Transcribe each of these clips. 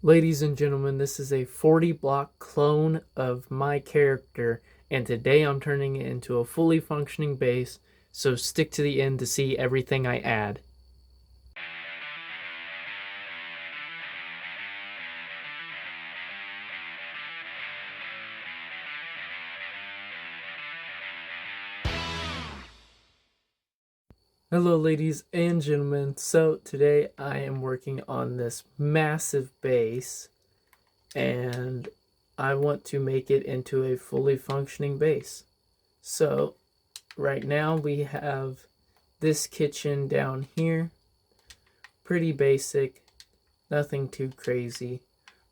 Ladies and gentlemen, this is a 40 block clone of my character, and today I'm turning it into a fully functioning base, so stick to the end to see everything I add. Hello ladies and gentlemen, so today I am working on this massive base, and I want to make it into a fully functioning base. So right now we have this kitchen down here, pretty basic, nothing too crazy,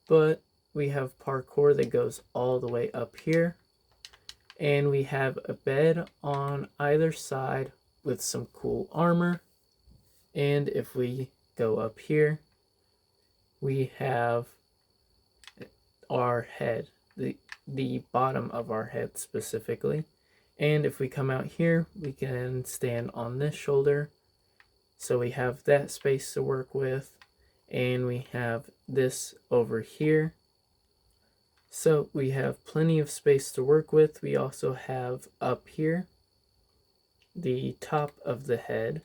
but we have parkour that goes all the way up here, and we have a bed on either side with some cool armor. And if we go up here, we have our head, the bottom of our head specifically. And if we come out here, we can stand on this shoulder, so we have that space to work with, and we have this over here. So we have plenty of space to work with. We also have up here the top of the head,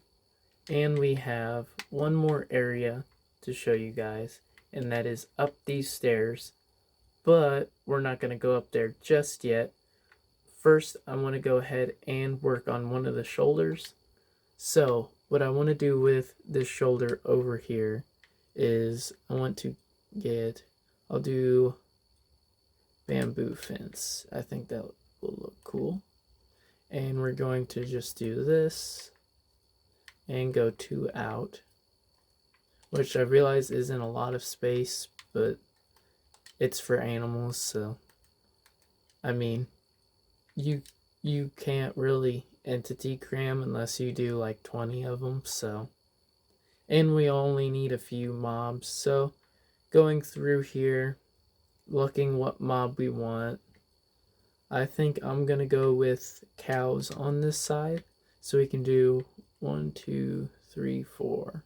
and we have one more area to show you guys, and that is up these stairs, but we're not going to go up there just yet. First, I want to go ahead and work on one of the shoulders. So what I want to do with this shoulder over here is I want to I'll do bamboo fence. I think that will look cool. And we're going to just do this and go 2 out, which I realize isn't a lot of space, but it's for animals, so I mean, you can't really entity cram unless you do like 20 of them, so. And we only need a few mobs, so going through here, looking what mob we want, I think I'm gonna go with cows on this side, so we can do 1, 2, 3, 4.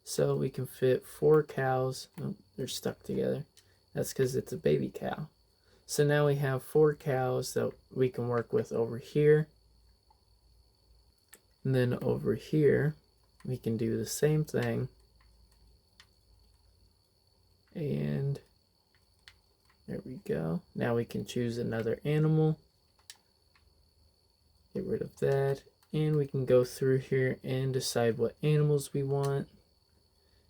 So we can fit 4 cows. Oh, they're stuck together. That's because it's a baby cow. So now we have 4 cows that we can work with over here. And then over here, we can do the same thing. And there we go. Now we can choose another animal. Get rid of that. And we can go through here and decide what animals we want.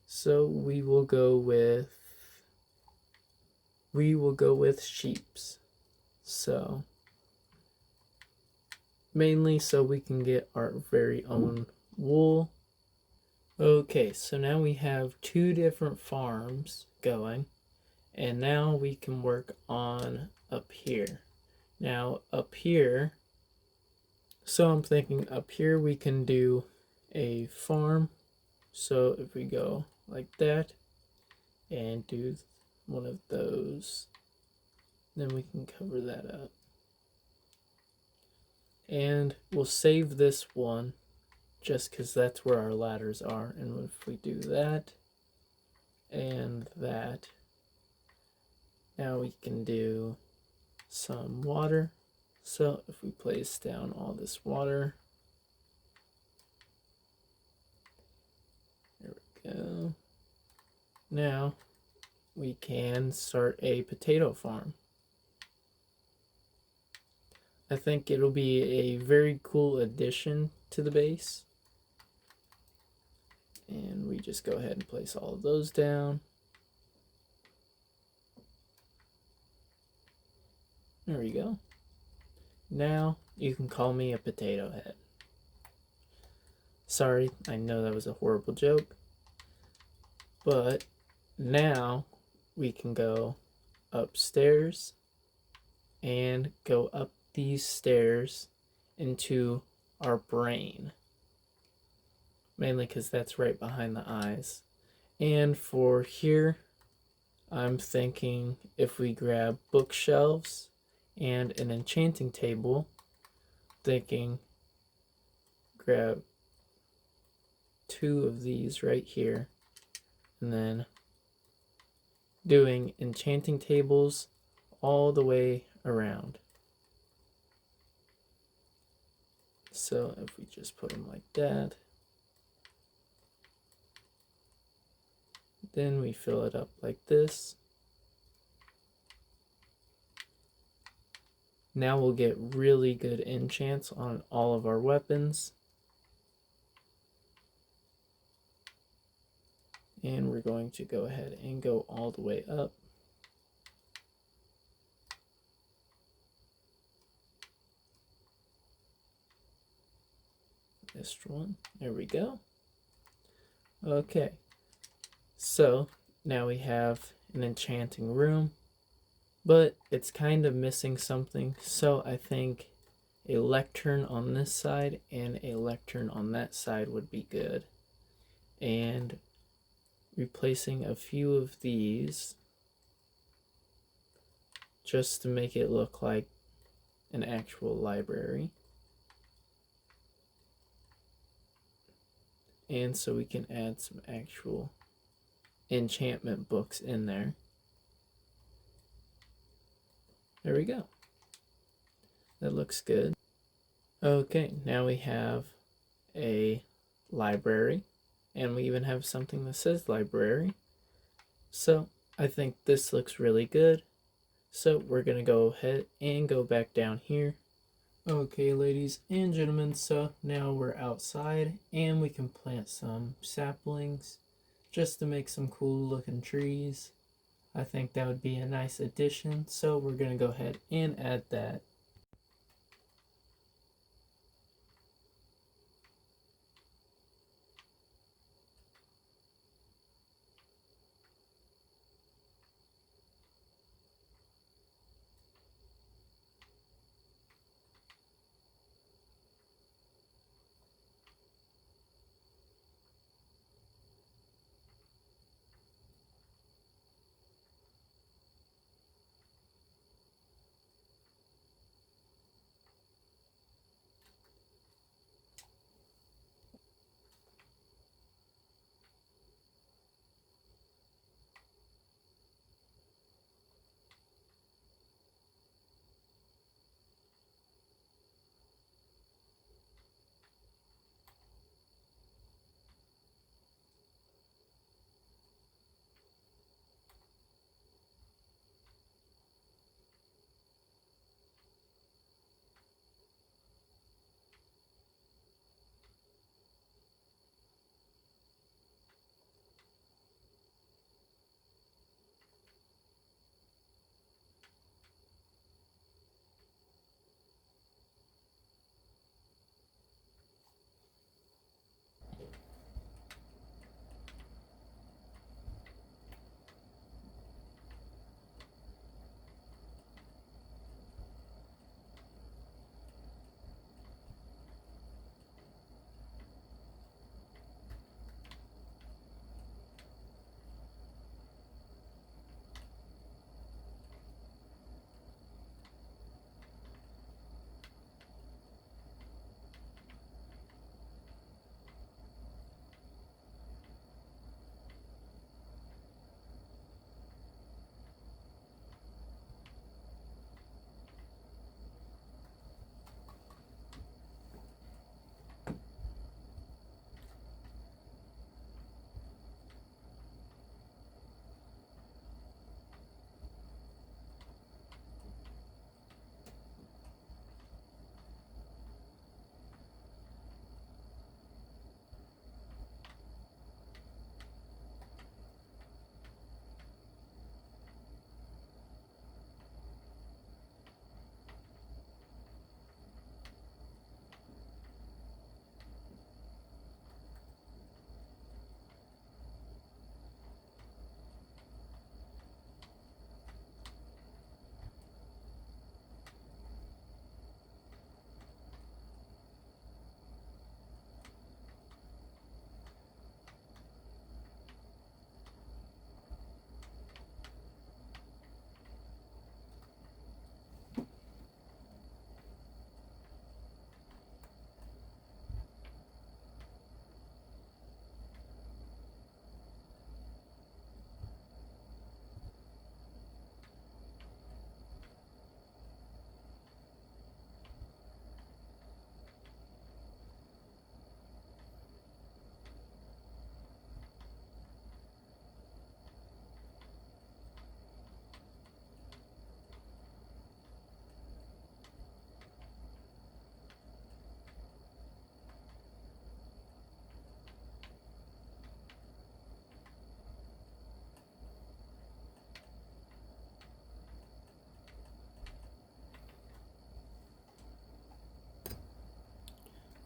So we will go with sheeps. So mainly so we can get our very own wool. Okay, so now we have 2 different farms going, and now we can work on up here. Now up here, so I'm thinking up here we can do a farm. So if we go like that and do one of those, then we can cover that up. And we'll save this one just because that's where our ladders are. And if we do that and that, now we can do some water. So if we place down all this water, there we go. Now we can start a potato farm. I think it'll be a very cool addition to the base. And we just go ahead and place all of those down. There we go. Now you can call me a potato head. Sorry, I know that was a horrible joke. But now we can go upstairs and go up these stairs into our brain. Mainly because that's right behind the eyes. And for here, I'm thinking if we grab bookshelves and an enchanting table, thinking grab 2 of these right here, and then doing enchanting tables all the way around. So if we just put them like that, then we fill it up like this. Now we'll get really good enchants on all of our weapons. And we're going to go ahead and go all the way up. This one, there we go. Okay, so now we have an enchanting room, but it's kind of missing something. So I think a lectern on this side and a lectern on that side would be good. And replacing a few of these just to make it look like an actual library. And so we can add some actual enchantment books in there. There we go. That looks good. Okay, now we have a library, and we even have something that says library. So I think this looks really good. So we're gonna go ahead and go back down here. Okay, ladies and gentlemen, so now we're outside and we can plant some saplings just to make some cool looking trees. I think that would be a nice addition, so we're gonna go ahead and add that.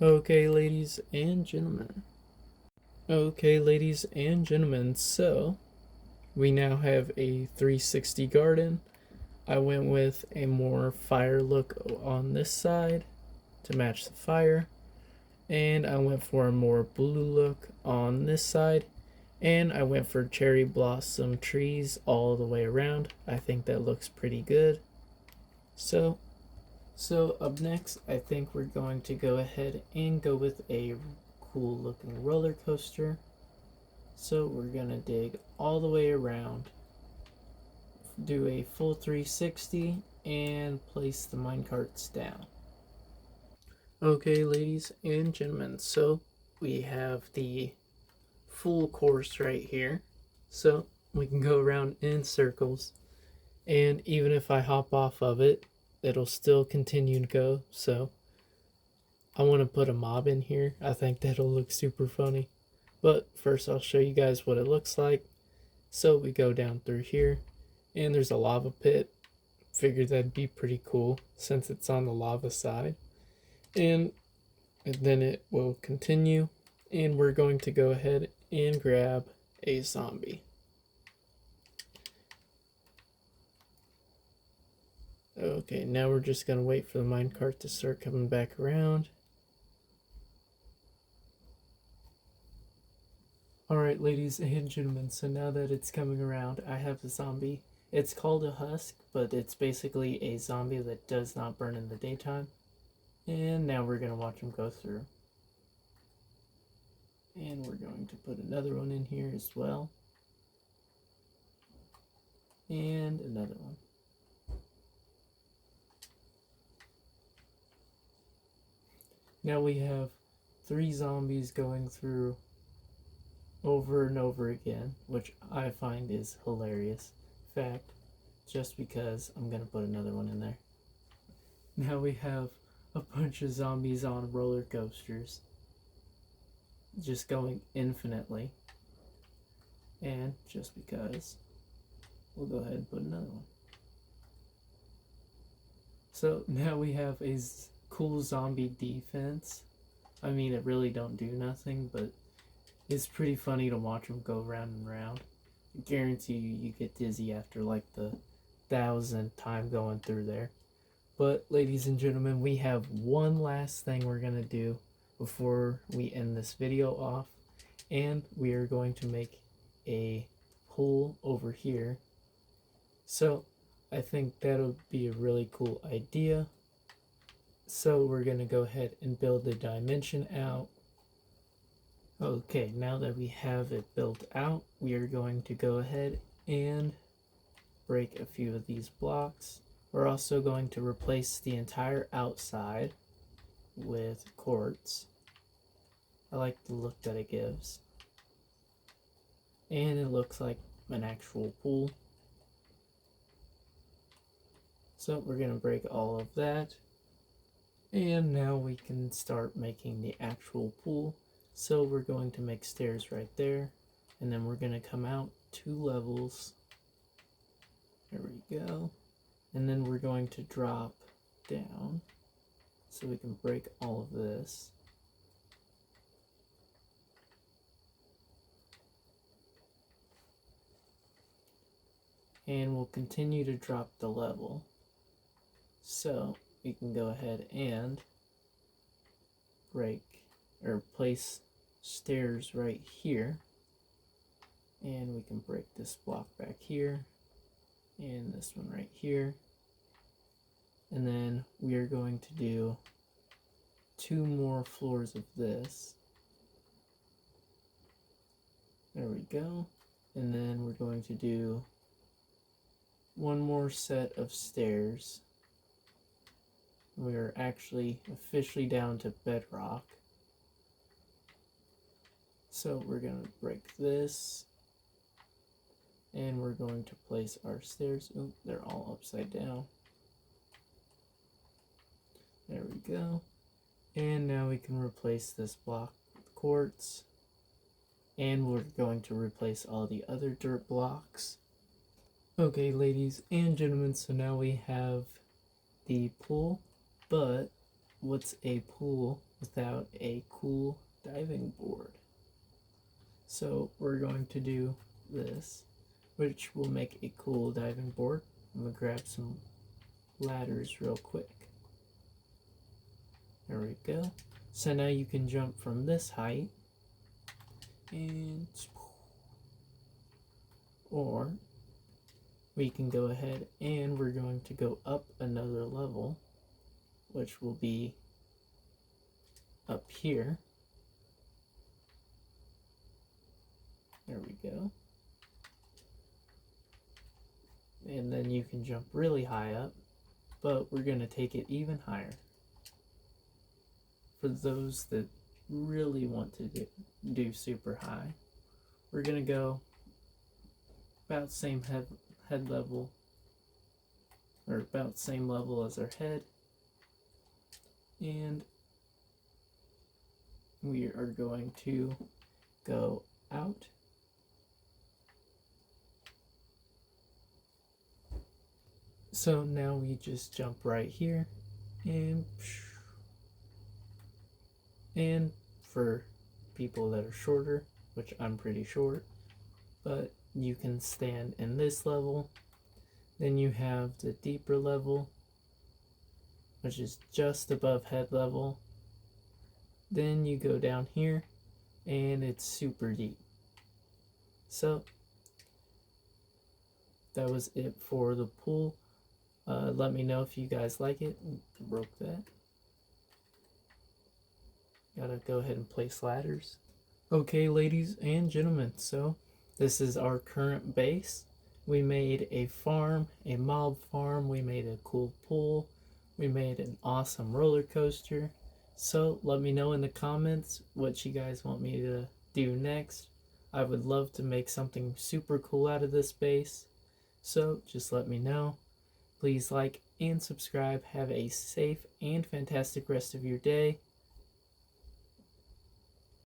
Okay, ladies and gentlemen. Okay, ladies and gentlemen, so we now have a 360 garden. I went with a more fire look on this side to match the fire, and I went for a more blue look on this side, and I went for cherry blossom trees all the way around. I think that looks pretty good. So up next, I think we're going to go ahead and go with a cool looking roller coaster. So we're gonna dig all the way around, do a full 360, and place the minecarts down. Okay, ladies and gentlemen, so we have the full course right here. So we can go around in circles, and even if I hop off of it, it'll still continue to go. So I want to put a mob in here. I think that'll look super funny. But first I'll show you guys what it looks like. So we go down through here, and there's a lava pit. Figured that'd be pretty cool since it's on the lava side. And then it will continue, and we're going to go ahead and grab a zombie. Okay, now we're just going to wait for the minecart to start coming back around. Alright, ladies and gentlemen, so now that it's coming around, I have the zombie. It's called a husk, but it's basically a zombie that does not burn in the daytime. And now we're going to watch him go through. And we're going to put another one in here as well. And another one. Now we have 3 zombies going through over and over again, which I find is hilarious. In fact, just because I'm going to put another one in there. Now we have a bunch of zombies on roller coasters, just going infinitely. And just because, we'll go ahead and put another one. So now we have a cool zombie defense. I mean, it really don't do nothing, but it's pretty funny to watch them go round and round. I guarantee you get dizzy after like the 1,000th time going through there. But ladies and gentlemen, we have one last thing we're going to do before we end this video off. And we are going to make a pool over here. So I think that'll be a really cool idea. So we're going to go ahead and build the dimension out. Okay, now that we have it built out, we are going to go ahead and break a few of these blocks. We're also going to replace the entire outside with quartz. I like the look that it gives. And it looks like an actual pool. So we're going to break all of that. And now we can start making the actual pool. So we're going to make stairs right there, and then we're going to come out 2 levels. There we go. And then we're going to drop down so we can break all of this. And we'll continue to drop the level. So we can go ahead and break or place stairs right here, and we can break this block back here and this one right here, and then we are going to do 2 more floors of this. There we go. And then we're going to do 1 more set of stairs. We're actually officially down to bedrock. So we're going to break this, and we're going to place our stairs. Oop, they're all upside down. There we go. And now we can replace this block with quartz. And we're going to replace all the other dirt blocks. Okay, ladies and gentlemen, so now we have the pool. But what's a pool without a cool diving board. So we're going to do this, which will make a cool diving board. I'm going to grab some ladders real quick. There we go. So now you can jump from this height, and or we can go ahead and we're going to go up another level, which will be up here. There we go. And then you can jump really high up, but we're going to take it even higher. For those that really want to do super high, we're going to go about same head level, or about same level as our head, and we are going to go out. So now we just jump right here, and for people that are shorter, which I'm pretty short, but you can stand in this level. Then you have the deeper level, which is just above head level. Then you go down here, and it's super deep. So that was it for the pool. Let me know if you guys like it. Broke that. Gotta go ahead and place ladders. Okay, ladies and gentlemen, so this is our current base. We made a farm, a mob farm. We made a cool pool. We made an awesome roller coaster. So let me know in the comments what you guys want me to do next. I would love to make something super cool out of this base. So just let me know. Please like and subscribe. Have a safe and fantastic rest of your day.